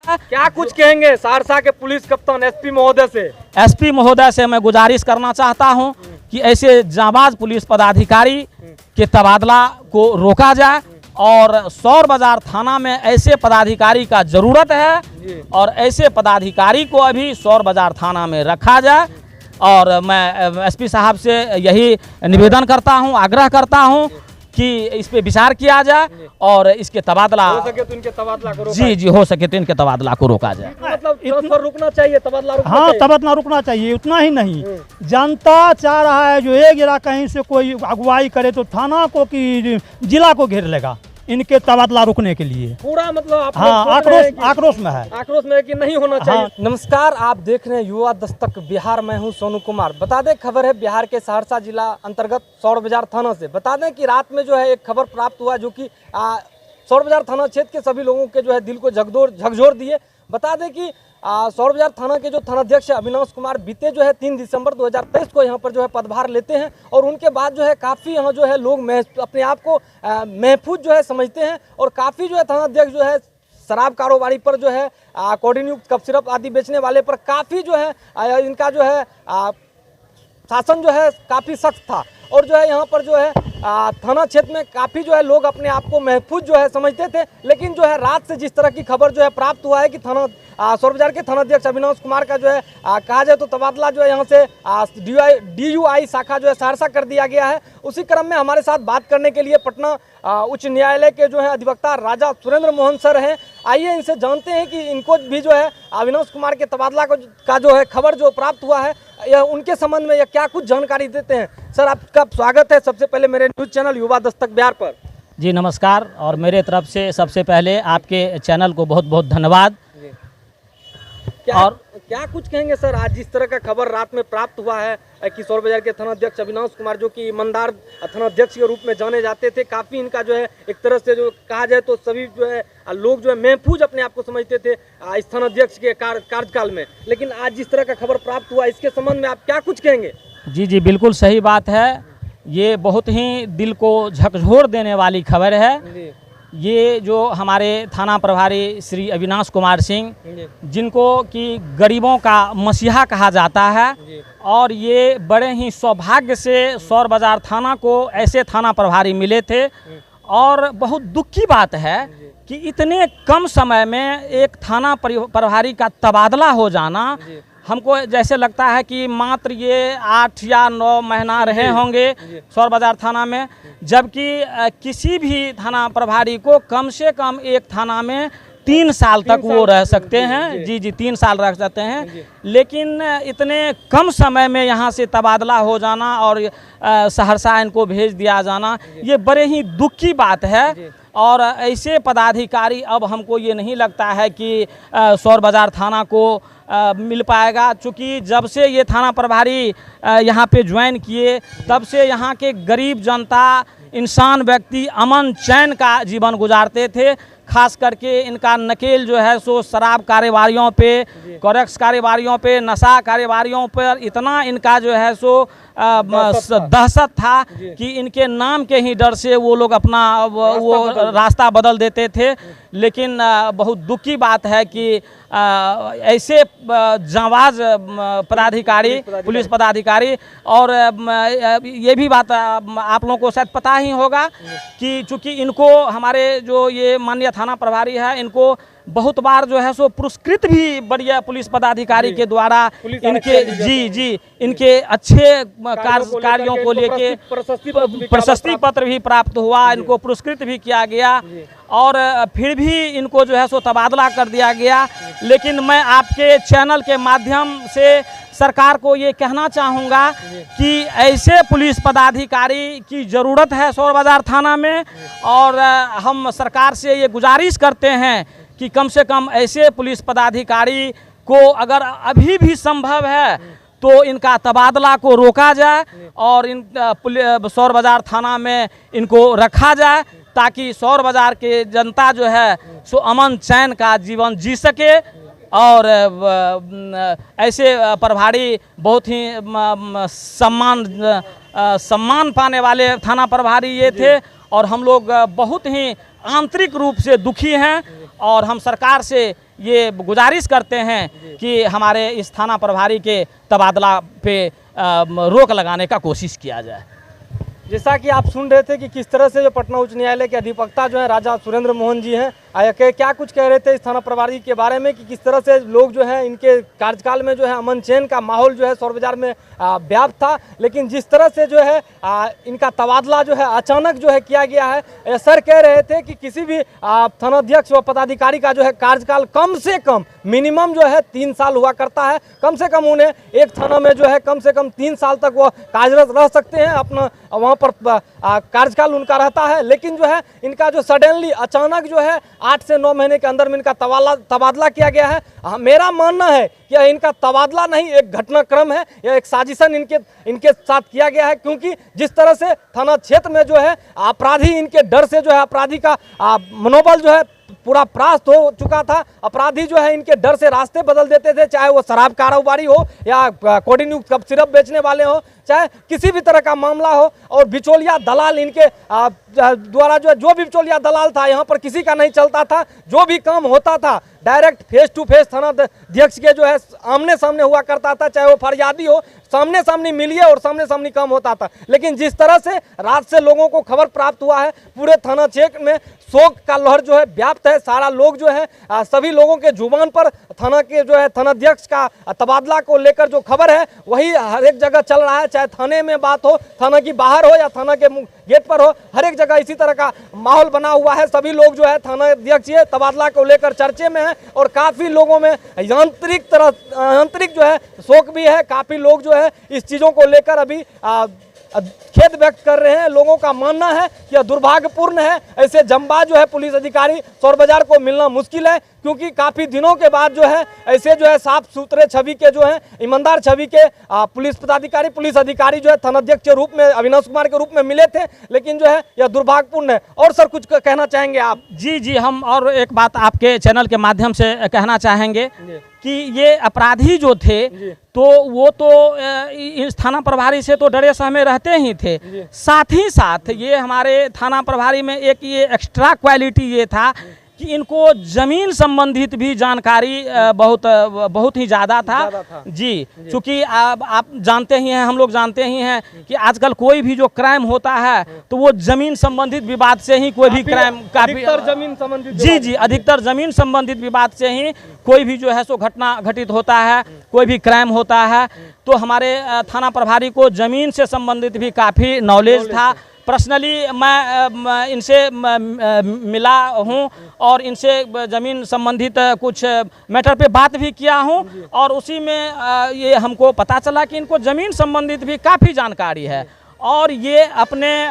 क्या कुछ कहेंगे सहरसा के पुलिस कप्तान एसपी महोदय से? एसपी महोदय से मैं गुजारिश करना चाहता हूं कि ऐसे जाबाज पुलिस पदाधिकारी के तबादला को रोका जाए और सौर बाजार थाना में ऐसे पदाधिकारी का जरूरत है और ऐसे पदाधिकारी को अभी सौर बाजार थाना में रखा जाए। और मैं एसपी साहब से यही निवेदन करता हूं, आग्रह करता हूं कि इस पे विचार किया जाए और इसके तबादला हो सके तो इनके तबादला करो। जी हो सके तो इनके तबादला को रोका जाए। मतलब ट्रांसफर रुकना चाहिए, तबादला रुकना हाँ, चाहिए। तबादला रुकना चाहिए, उतना ही नहीं। जनता चाह रहा है जो एक जरा कहीं से कोई अगुवाई करे तो थाना को कि जिला को घेर लेगा इनके तबादला रुकने के लिए। पूरा मतलब आप हाँ, आक्रोश में है। आक्रोश में है कि नहीं होना चाहिए। हाँ। नमस्कार, आप देख रहे हैं युवा दस्तक बिहार। मैं हूं सोनू कुमार। बता दें, खबर है बिहार के सहरसा जिला अंतर्गत सौर बाजार थाना से। बता दें कि रात में जो है एक खबर प्राप्त हुआ जो कि सौर बाजार थाना क्षेत्र के सभी लोगों के जो है दिल को झकझोर दिए। बता दें कि सौर बाजार थाना के जो थानाध्यक्ष अविनाश कुमार बीते जो है 3 दिसंबर 2023 को यहाँ पर जो है पदभार लेते हैं और उनके बाद जो है काफ़ी यहाँ जो है लोग अपने आप को महफूज जो है समझते हैं और काफ़ी जो है थानाध्यक्ष जो है शराब कारोबारी पर जो है कोडिन युक्त कफ सिरप आदि बेचने वाले पर काफ़ी जो है इनका जो है शासन जो है काफ़ी सख्त था और जो है यहाँ पर जो है थाना क्षेत्र में काफ़ी जो है लोग अपने आप को महफूज जो है समझते थे। लेकिन जो है रात से जिस तरह की खबर जो है प्राप्त हुआ है कि थाना सौर बाजार के थानाध्यक्ष अविनाश कुमार का जो है कहा जाए तो तबादला जो है यहाँ से DUI शाखा जो है सहरसा कर दिया गया है। उसी क्रम में हमारे साथ बात करने के लिए पटना उच्च न्यायालय के जो है अधिवक्ता राजा सुरेंद्र मोहन सर हैं। आइए इनसे जानते हैं कि इनको भी जो है अविनाश कुमार के तबादला का जो है खबर जो प्राप्त हुआ है यह उनके संबंध में यह क्या कुछ जानकारी देते हैं। सर, आपका स्वागत है सबसे पहले मेरे न्यूज़ चैनल युवा दस्तक बिहार पर। जी नमस्कार, और मेरे तरफ से सबसे पहले आपके चैनल को बहुत बहुत धन्यवाद। क्या कुछ कहेंगे सर, आज जिस तरह का खबर रात में प्राप्त हुआ है कि सौर बाजार के थानाध्यक्ष अविनाश कुमार जो कि ईमानदार थानाध्यक्ष के रूप में जाने जाते थे, काफ़ी इनका जो है एक तरह से जो कहा जाए तो सभी जो है लोग जो है महफूज अपने आप को समझते थे इस थानाध्यक्ष के कार्यकाल में। लेकिन आज जिस तरह का खबर प्राप्त हुआ इसके संबंध में आप क्या कुछ कहेंगे? जी बिल्कुल सही बात है। ये बहुत ही दिल को झकझोर देने वाली खबर है। ये जो हमारे थाना प्रभारी श्री अविनाश कुमार सिंह, जिनको कि गरीबों का मसीहा कहा जाता है, और ये बड़े ही सौभाग्य से सौर बाजार थाना को ऐसे थाना प्रभारी मिले थे। और बहुत दुख की बात है कि इतने कम समय में एक थाना प्रभारी का तबादला हो जाना, हमको जैसे लगता है कि मात्र ये 8 या 9 महीना रहे होंगे सौर बाजार थाना में, जबकि किसी भी थाना प्रभारी को कम से कम एक थाना में 3 साल तक वो रह सकते हैं। जी 3 साल रह सकते हैं। लेकिन इतने कम समय में यहाँ से तबादला हो जाना और सहरसा इनको भेज दिया जाना, ये बड़े ही दुख की बात है। और ऐसे पदाधिकारी अब हमको ये नहीं लगता है कि सौर बाजार थाना को मिल पाएगा, चूँकि जब से ये थाना प्रभारी यहाँ पे ज्वाइन किए तब से यहाँ के गरीब जनता, इंसान, व्यक्ति अमन चैन का जीवन गुजारते थे। खास करके इनका नकेल जो है सो शराब कारोबारियों पे, कॉरेक्स कारोबारियों पे, नशा कारोबारियों पर इतना इनका जो है सो दहशत था कि इनके नाम के ही डर से वो लोग अपना वो रास्ता बदल देते थे। लेकिन बहुत दुख की बात है कि ऐसे जांबाज पदाधिकारी, पुलिस पदाधिकारी, और ये भी बात आप लोगों को शायद पता ही होगा कि चूँकि इनको हमारे जो ये माननीय थाना प्रभारी है, इनको बहुत बार जो है सो पुरस्कृत भी बढ़िया पुलिस पदाधिकारी के द्वारा इनके इनके अच्छे कार्यों को लेके प्रशस्ति पत्र भी प्राप्त हुआ, इनको पुरस्कृत भी किया गया और फिर भी इनको जो है सो तबादला कर दिया गया। लेकिन मैं आपके चैनल के माध्यम से सरकार को ये कहना चाहूँगा कि ऐसे पुलिस पदाधिकारी की ज़रूरत है सौर बाजार थाना में, और हम सरकार से ये गुजारिश करते हैं कि कम से कम ऐसे पुलिस पदाधिकारी को अगर अभी भी संभव है तो इनका तबादला को रोका जाए और इन सौर बाजार थाना में इनको रखा जाए, ताकि सौर बाजार के जनता जो है सो अमन चैन का जीवन जी सके। और ऐसे प्रभारी बहुत ही सम्मान पाने वाले थाना प्रभारी ये थे, और हम लोग बहुत ही आंतरिक रूप से दुखी हैं और हम सरकार से ये गुजारिश करते हैं कि हमारे इस थाना प्रभारी के तबादला पे रोक लगाने का कोशिश किया जाए। जैसा कि आप सुन रहे थे कि किस तरह से जो पटना उच्च न्यायालय के अधिवक्ता जो है राजा सुरेंद्र मोहन जी हैं, क्या कुछ कह रहे थे इस थाना प्रभारी के बारे में कि किस तरह से लोग जो है इनके कार्यकाल में जो है अमन चैन का माहौल जो है सौर बाजार में व्याप्त था, लेकिन जिस तरह से जो है इनका तबादला जो है अचानक जो है किया गया है। सर कह रहे थे कि किसी भी थानाध्यक्ष व पदाधिकारी का जो है कार्यकाल कम से कम मिनिमम जो है 3 साल हुआ करता है। कम से कम उन्हें एक थाना में जो है कम से कम 3 साल तक वो कार्यरत रह सकते हैं, अपना वहाँ पर कार्यकाल उनका रहता है। लेकिन जो है इनका जो सडनली अचानक जो है 8 से 9 महीने के अंदर में इनका तबादला किया गया है। मेरा मानना है कि यह इनका तबादला नहीं, एक घटनाक्रम है, यह एक साजिशन इनके साथ किया गया है। क्योंकि जिस तरह से थाना क्षेत्र में जो है अपराधी इनके डर से जो है अपराधी का मनोबल जो है पूरा परास्त हो चुका था। अपराधी जो है इनके डर से रास्ते बदल देते थे, चाहे वो शराब कारोबारी हो या कोडिंग युक्त कप सिरप बेचने वाले हो, चाहे किसी भी तरह का मामला हो। और बिचौलिया दलाल इनके द्वारा जो भी बिचौलिया दलाल था यहाँ पर किसी का नहीं चलता था। जो भी काम होता था डायरेक्ट फेस टू फेस थाना अध्यक्ष के जो है आमने सामने हुआ करता था, चाहे वो फरियादी हो, सामने सामने मिलिए और सामने सामने काम होता था। लेकिन जिस तरह से रात से लोगों को खबर प्राप्त हुआ है, पूरे थाना क्षेत्र में शोक का लहर जो है व्याप्त है। सारा लोग जो है सभी लोगों के जुबान पर थाना के जो है थानाध्यक्ष का तबादला को लेकर जो खबर है वही हर एक जगह चल रहा है, चाहे थाने में बात हो, थाना की बाहर हो या थाना के गेट पर हो, हर एक जगह इसी तरह का माहौल बना हुआ है। सभी लोग जो है थाना अध्यक्ष ये तबादला को लेकर चर्चे में है और काफ़ी लोगों में आंतरिक जो है शोक भी है। काफ़ी लोग जो है इस चीज़ों को लेकर अभी खेद व्यक्त कर रहे हैं। लोगों का मानना है कि यह दुर्भाग्यपूर्ण है। ऐसे जंबाज जो है पुलिस अधिकारी सौर बाजार को मिलना मुश्किल है, क्योंकि काफ़ी दिनों के बाद जो है ऐसे जो है साफ सुथरे छवि के जो है ईमानदार छवि के पुलिस अधिकारी जो है थानाध्यक्ष के रूप में अविनाश कुमार के रूप में मिले थे। लेकिन जो है यह दुर्भाग्यपूर्ण है। और सर कुछ कहना चाहेंगे आप? जी, हम और एक बात आपके चैनल के माध्यम से कहना चाहेंगे कि ये अपराधी जो थे तो वो तो इस थाना प्रभारी से तो डरे सहमे रहते ही थे, साथ ही साथ ये हमारे थाना प्रभारी में एक ये एक्स्ट्रा क्वालिटी ये था कि इनको ज़मीन संबंधित भी जानकारी बहुत ही ज़्यादा था। जी, चूँकि आप जानते ही हैं, हम लोग जानते ही हैं कि आजकल कोई भी जो क्राइम होता है तो वो ज़मीन संबंधित विवाद से ही कोई भी क्राइम जमीन संबंधित जी अधिकतर ज़मीन संबंधित विवाद से ही कोई भी जो है सो घटना घटित होता है, कोई भी क्राइम होता है। तो हमारे थाना प्रभारी को ज़मीन से संबंधित भी काफ़ी नॉलेज था। पर्सनली मैं इनसे मिला हूं और इनसे ज़मीन संबंधित कुछ मैटर पे बात भी किया हूं और उसी में ये हमको पता चला कि इनको ज़मीन संबंधित भी काफ़ी जानकारी है और ये अपने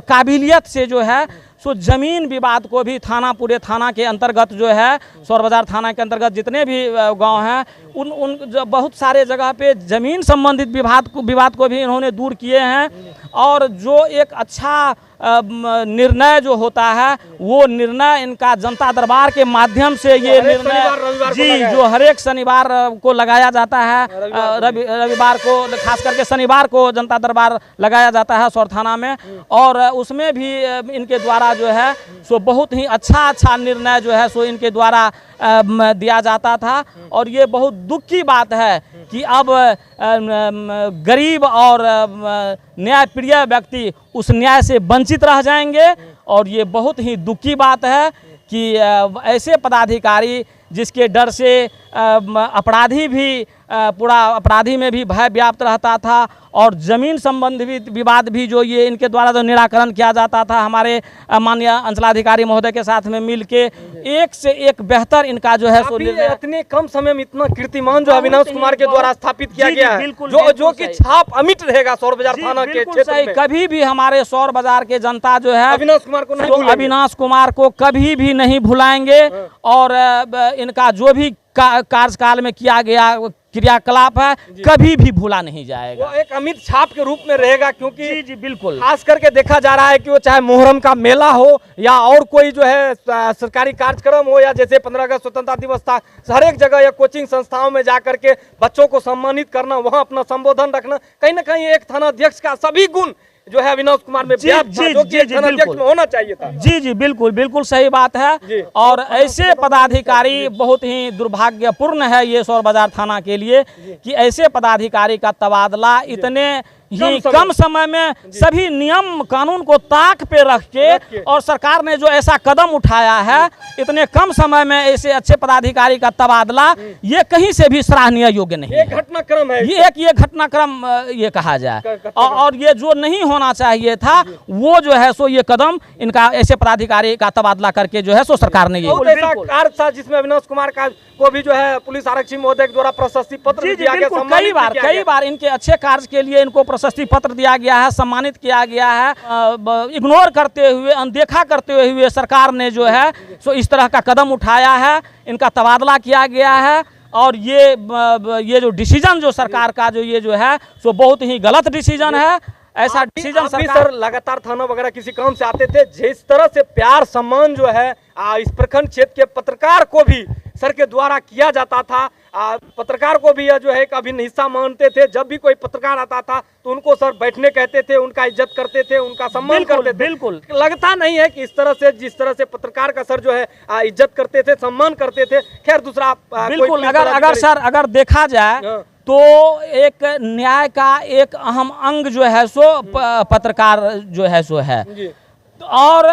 काबिलियत से जो है सो ज़मीन विवाद को भी पूरे थाना के अंतर्गत जो है सौर बाजार थाना के अंतर्गत जितने भी गांव हैं उन बहुत सारे जगह पे ज़मीन संबंधित विवाद को भी इन्होंने दूर किए हैं। और जो एक अच्छा निर्णय जो होता है वो निर्णय इनका जनता दरबार के माध्यम से ये निर्णय जी जो हर एक शनिवार को लगाया जाता है, रविवार को खास करके शनिवार को जनता दरबार लगाया जाता है सौर थाना में। और उसमें भी इनके द्वारा जो है सो बहुत ही अच्छा निर्णय जो है सो इनके द्वारा दिया जाता था। और ये बहुत दुख की बात है कि अब गरीब और न्यायप्रिय व्यक्ति उस न्याय से वंचित रह जाएंगे। और ये बहुत ही दुख की बात है कि ऐसे पदाधिकारी जिसके डर से पूरा अपराधी में भी भय व्याप्त रहता था और ज़मीन संबंधित विवाद भी जो ये इनके द्वारा जो निराकरण किया जाता था हमारे माननीय अंचलाधिकारी महोदय के साथ में मिल के एक से एक बेहतर इनका जो है सो इतने कम समय में इतना कीर्तिमान जो अविनाश कुमार के द्वारा स्थापित किया गया है जो कि छाप अमिट रहेगा सौर बाजार थाना के क्षेत्र में। कभी भी हमारे सौर बाजार के जनता जो है अविनाश कुमार को कभी भी नहीं भुलाएंगे और इनका जो भी कार्यकाल में किया गया क्रियाकलाप है कभी भी भूला नहीं जाएगा। वो एक अमिट छाप के रूप में रहेगा, क्योंकि जी बिल्कुल खास करके देखा जा रहा है कि वो चाहे मुहर्रम का मेला हो या और कोई जो है सरकारी कार्यक्रम हो या जैसे 15 अगस्त स्वतंत्रता दिवस था, हर एक जगह या कोचिंग संस्थाओं में जा करके बच्चों को सम्मानित करना, वहाँ अपना संबोधन रखना, कहीं ना कहीं एक थाना अध्यक्ष का सभी गुण जो है अविनाश कुमार में जी, ब्याज था, जी, जो कि जी, जी, थानाध्यक्ष बिल्कुल। में होना चाहिए था। जी जी बिल्कुल बिल्कुल सही बात है। जी। और ऐसे पदाधिकारी बहुत ही दुर्भाग्यपूर्ण है ये सौर बाजार थाना के लिए कि ऐसे पदाधिकारी का तबादला इतने ही कम समय में सभी नियम कानून को ताक पे रख के और सरकार ने जो ऐसा कदम उठाया है इतने कम समय में ऐसे अच्छे पदाधिकारी का तबादला ये कहीं से भी सराहनीय योग्य नहीं एक है। घटनाक्रम है। ये घटनाक्रम ये कहा जाए और ये जो नहीं होना चाहिए था वो जो है सो ये कदम इनका ऐसे पदाधिकारी का तबादला करके जो है सो सरकार ने ये बहुत ऐसा कार्य था जिसमें अविनाश कुमार का को भी जो है पुलिस आरक्षी महोदय के द्वारा प्रशस्ति पत्र जी जी दिया गया, बिल्कुल सम्मानित भी किया कई गया। बार इनके अच्छे कार्य के लिए इनको प्रशस्ति पत्र दिया गया है, सम्मानित किया गया है। इग्नोर करते हुए अनदेखा करते हुए सरकार ने जो है सो इस तरह का कदम उठाया है, इनका तबादला किया गया है। और ये जो डिसीजन जो सरकार का जो है सो बहुत ही गलत डिसीजन है। ऐसा डिसीजन आप भी सरकार सर लगातार थाना वगैरह किसी काम से आते थे, जिस तरह से प्यार सम्मान जो है इस प्रखंड क्षेत्र के पत्रकार को भी सर के द्वारा किया जाता था, पत्रकार को भी यह जो है एक अभिन्न हिस्सा मानते थे। जब भी कोई पत्रकार आता था तो उनको सर बैठने कहते थे, उनका इज्जत करते थे, उनका सम्मान करते थे। बिल्कुल लगता नहीं है कि इस तरह से जिस तरह से पत्रकार का सर जो है इज्जत करते थे, सम्मान करते थे। खैर दूसरा बिल्कुल अगर देखा जाए तो एक न्याय का एक अहम अंग जो है सो पत्रकार जो है सो है। और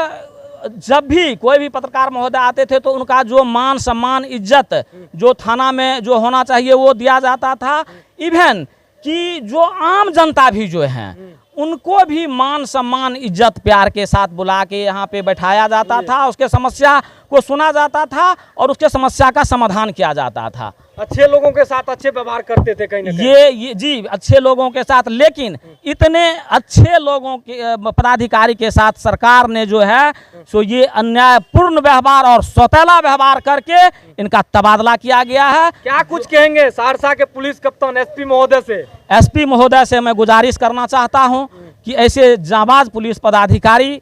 जब भी कोई भी पत्रकार महोदय आते थे तो उनका जो मान सम्मान इज्जत जो थाना में जो होना चाहिए वो दिया जाता था। इवन कि जो आम जनता भी जो है उनको भी मान सम्मान इज्जत प्यार के साथ बुला के यहाँ पे बैठाया जाता था, उसके समस्या को सुना जाता था और उसके समस्या का समाधान किया जाता था। अच्छे लोगों के साथ अच्छे व्यवहार करते थे कहीं ना कहीं। ये जी अच्छे लोगों के साथ, लेकिन इतने अच्छे लोगों के पदाधिकारी के साथ सरकार ने जो है सो ये अन्यायपूर्ण व्यवहार और सौतेला व्यवहार करके इनका तबादला किया गया है। क्या कुछ कहेंगे सहरसा के पुलिस कप्तान एसपी महोदय से? एसपी महोदय से मैं गुजारिश करना चाहता हूं कि ऐसे जाबाज पुलिस पदाधिकारी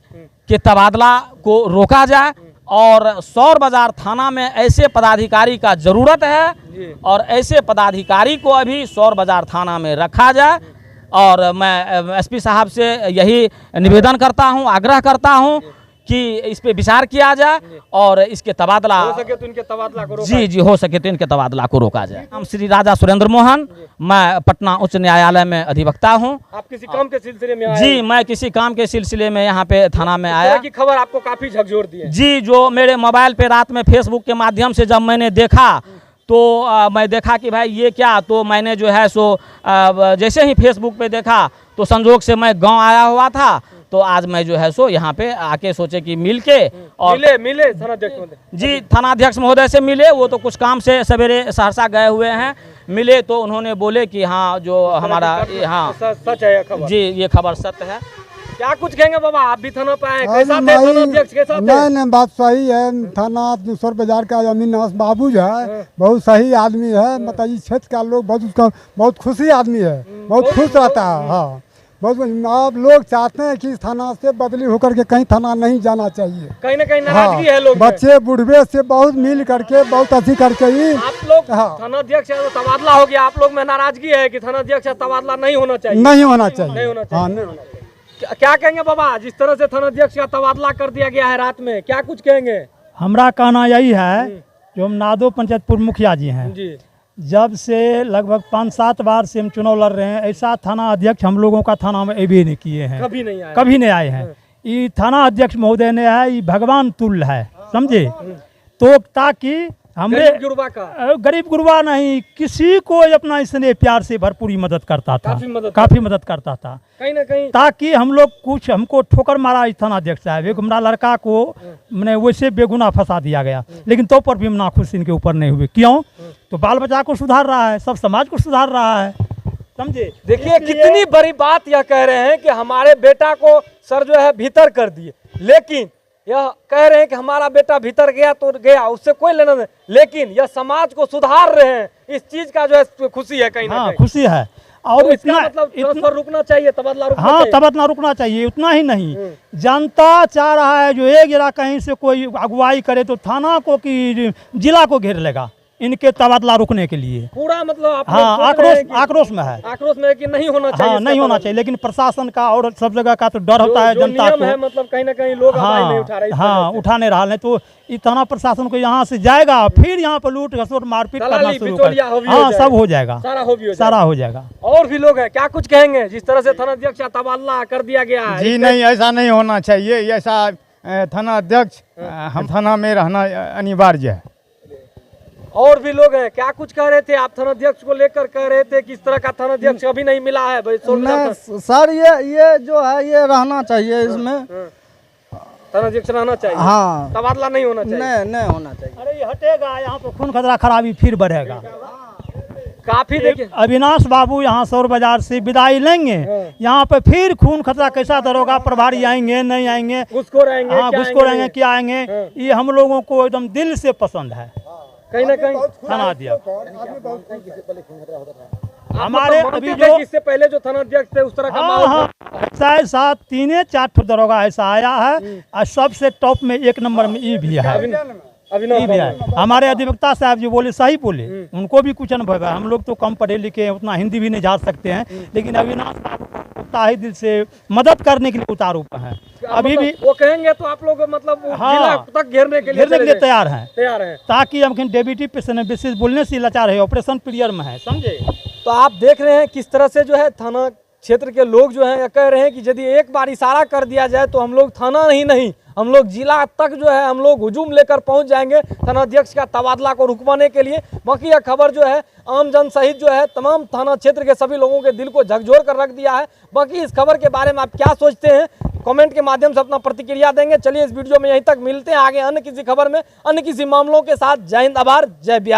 के तबादला को रोका जाए और सौर बाजार थाना में ऐसे पदाधिकारी का जरूरत है और ऐसे पदाधिकारी को अभी सौर बाजार थाना में रखा जाए। और मैं एसपी साहब से यही निवेदन करता हूं, आग्रह करता हूं कि इस पे विचार किया जाए और इसके तबादला हो सके तो इनके तबादला को रोका जी हो सके तो इनके तबादला को रोका जाए। हम श्री राजा सुरेंद्र मोहन, मैं पटना उच्च न्यायालय में अधिवक्ता हूँ। आप किसी काम के सिलसिले में आए? जी मैं किसी काम के सिलसिले में यहाँ पे थाना में आया। की खबर आपको काफी झकझोर दी है। जी जो मेरे मोबाइल पे रात में फेसबुक के माध्यम से जब मैंने देखा तो मैं देखा कि भाई ये क्या, तो मैंने जो है सो जैसे ही फेसबुक पे देखा तो संजोग से मैं गांव आया हुआ था, तो आज मैं जो है सो यहाँ पे आके सोचे कि मिल के और मिले थानाध्यक्ष महोदय जी थानाध्यक्ष महोदय से मिले। वो तो कुछ काम से सवेरे सहरसा गए हुए हैं, मिले तो उन्होंने बोले कि हाँ जो हमारा हाँ सच है खबर। जी ये खबर सत्य है। क्या कुछ कहेंगे बाबा, आप भी थाना पे आए, कैसा थे थानाध्यक्ष के साथ? नहीं बात सही है। थाना सौर बाजार का अविनाश बाबू जो है बहुत सही आदमी है। मतलब इस क्षेत्र का लोग बहुत उसका बहुत खुशी आदमी है, बहुत खुश रहता है। हाँ बहुत आप लोग चाहते हैं कि इस थाना से बदली होकर के कहीं थाना नहीं जाना चाहिए। कहीं ना कहीं नाराजगी है लोग बच्चे बुढ़वे से बहुत मिल करके बहुत अच्छी करके ही आप लोग थानाध्यक्ष है तो तबादला हो गया, आप लोग में नाराजगी है कि थानाध्यक्ष का तबादला नहीं होना चाहिए? नहीं होना चाहिए, नहीं होना चाहिए। हाँ नहीं होना चाहिए। क्या कहेंगे बाबा, जिस तरह से थानाध्यक्ष का तबादला कर दिया गया है रात में, क्या कुछ कहेंगे? हमारा कहना यही है जो हम नादो पंचायत पूर्व मुखिया जी हैं जी, जब से लगभग 5-7 बार से हम चुनाव लड़ रहे हैं, ऐसा थाना अध्यक्ष हम लोगों का थाना में भी नहीं किए हैं, कभी नहीं आए हैं। ये थाना अध्यक्ष महोदय ने है, ये भगवान तुल्य है, समझे। तो ताकि हमरे गरीब गुरबा नहीं, किसी को अपना इसने प्यार से भरपूरी मदद करता था, काफी मदद करता था कहीं ना कहीं, ताकि हम लोग कुछ हमको ठोकर मारा इस थाना अध्यक्ष साहब। एक हमारा लड़का को मैंने वैसे बेगुनाह फंसा दिया गया, लेकिन तो पर भी हम नाखुश इनके ऊपर नहीं हुए। क्यों? तो बाल बच्चा को सुधार रहा है, सब समाज को सुधार रहा है, समझे। देखिए कितनी बड़ी बात यह कह रहे हैं कि हमारे बेटा को सर जो है भीतर कर दिए, लेकिन यह कह रहे हैं कि हमारा बेटा भीतर गया तो गया, उससे कोई लेना नहीं, लेकिन यह समाज को सुधार रहे हैं। इस चीज का जो है खुशी है कहीं ना कहीं। खुशी है। और तो इतना मतलब ट्रांसफर रुकना चाहिए, तबादला रुकना चाहिए। तबादला रुकना चाहिए। उतना ही नहीं, जनता चाह रहा है जो एक जरा कहीं से कोई अगुवाई करे तो थाना को कि जिला को घेर लेगा, इनके तबादला रोकने के लिए। पूरा मतलब आप लोग हाँ, सोच रहे हैं कि- आक्रोश में है। आक्रोश में है कि नहीं होना चाहिए हाँ, इसका नहीं होना तबादला। चाहिए, लेकिन प्रशासन का और सब जगह का तो डर होता है जो जनता नियम है को। मतलब कहीं ना कहीं लोग आवाज नहीं उठा रहे इस हाँ, वजह से। उठा नहीं रहा, नहीं तो ये थाना प्रशासन को यहाँ से जाएगा, फिर यहाँ पर लूट घसोट मारपीट करना दलाली, शुरू बिचौलिया हो कर। भी हो हाँ, जाएगा। सब हो जाएगा, सारा हो भी हो सारा हो जाएगा। और भी लोग हैं, क्या कुछ कहेंगे जिस तरह से थाना अध्यक्ष का तबादला कर दिया गया है? जी नहीं, ऐसा नहीं होना चाहिए। ऐसा थाना अध्यक्ष हम थाना में रहना अनिवार्य है। और भी लोग हैं, क्या कुछ कह रहे थे आप? थाना अध्यक्ष को लेकर कह रहे थे कि इस तरह का थाना अध्यक्ष अभी नहीं मिला है भाई। नहीं सर, ये जो है ये रहना चाहिए इसमें। थाना अध्यक्ष रहना चाहिए, हाँ, तबादला नहीं होना चाहिए। नहीं होना चाहिए। अरे ये हटेगा, यहाँ पर खून खतरा खराबी फिर बढ़ेगा। काफी देखिए, अविनाश बाबू यहाँ सौर बाजार से विदाई लेंगे, यहाँ पे फिर खून खतरा कैसा दरोगा प्रभारी आएंगे नहीं आएंगे, घुसखोर आएंगे, हाँ क्या घुसखोर आएंगे नहीं? क्या आएंगे, ये हम लोगों को एकदम दिल से पसंद है कहीं ना कहीं थाना अध्यक्ष। आप हमारे मतलब अभी मानते थे जो कि इससे पहले जो थाना अध्यक्ष थे उस तरह का हाँ माहौल हाँ ऐसा 3-4 दरोगा ऐसा आया है, और सबसे टॉप में 1 नंबर में ये भी है, अभिनव ये भी है। हमारे अधिवक्ता साहब जी बोले, सही बोले, उनको भी कुछ अनुभव है। हम लोग तो कम पढ़े लिखे हैं, उतना हिंदी भी नहीं जान सकते हैं, लेकिन अविनाश बाबू को ताही दिल से मदद करने के लिए उतारू हैं। अभी भी वो कहेंगे तो आप लोग मतलब वो हाँ, जिला तक घेरने के लिए घेरने के लिए तैयार हैं, तैयार हैं। ताकि हम डेप्यूटी पेशेंट बेसिस बोलने से लाचार है, ऑपरेशन पीरियड में है, समझे। तो आप देख रहे हैं किस तरह से जो है थाना क्षेत्र के लोग जो हैं कह रहे हैं कि यदि एक बार इशारा कर दिया जाए तो हम लोग थाना ही नहीं, हम लोग जिला तक जो है हम लोग हुजूम लेकर पहुंच जाएंगे थाना अध्यक्ष का तबादला को रुकवाने के लिए। बाकी यह खबर जो है आम जन सहित जो है तमाम थाना क्षेत्र के सभी लोगों के दिल को झकझोर कर रख दिया है। बाकी इस खबर के बारे में आप क्या सोचते हैं, कमेंट के माध्यम से अपना प्रतिक्रिया देंगे। चलिए इस वीडियो में यहीं तक, मिलते हैं आगे अन्य किसी खबर में अन्य किसी मामलों के साथ। जय हिंद, आभार, जय बिहार।